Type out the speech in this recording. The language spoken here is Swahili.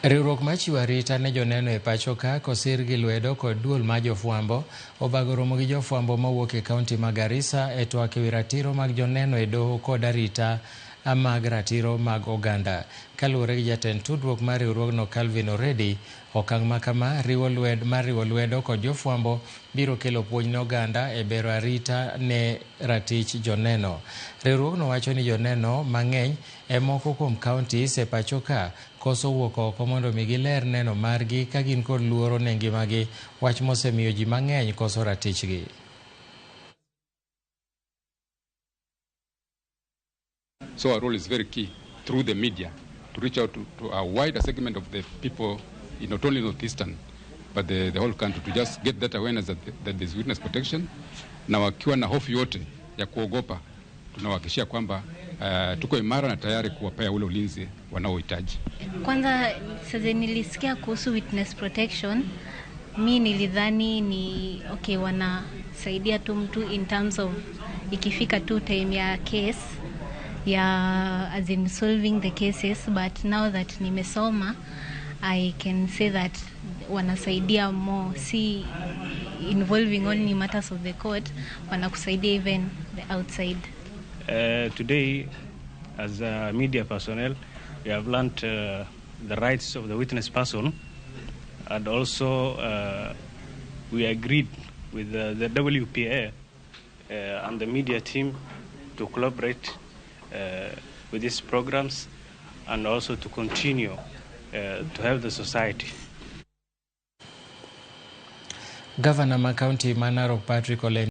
Riwruok machiwo arita ne joneno e pacho ka kosir gi lwedo kod duol ma jofwambo obago romo gi jofwambo mawuok e kaunti ma Garissa e twak ewi ratiro mag joneno e doho kod arita mag ratiro mag oganda. Kaluwore gi jatend tudruok mar riwruogno Calvin Oredi, okang' ma kama riwo lwedo kod jofwambo biro kelo puonj ne oganda e bero arita ne ratich joneno. Riwruogno wacho ni joneno mang'eny e moko kuom kauntis e pacho ka koso wuok oko mondo mi giler neno margi ka gin kod luoro ne ngimagi, wach mosemiyo ji mang'eny koso ratichgi. So our role is very key through the media to reach out to a wider segment of the people, not only Northeastern, but the whole country, to just get that awareness that there's witness protection. Na wakiwa na hofu yote ya kuogopa, tunawahakikishia kwamba tuko imara na tayari kuwapea ule ulinzi wanaohitaji. Kwanza sasa nilisikia kuhusu witness protection, mi nilidhani ni okay, wanasaidia tu mtu in terms of ikifika tu time ya case ya as in solving the cases, but now that nimesoma I can say that wanasaidia more, si involving only matters of the court, wanakusaidia even the outside. Today, as media personnel, we have learned the rights of the witness person, and also we agreed with the WPA and the media team to collaborate with these programs and also to continue to help the society. Governor ma County ma Narok Patrick Ole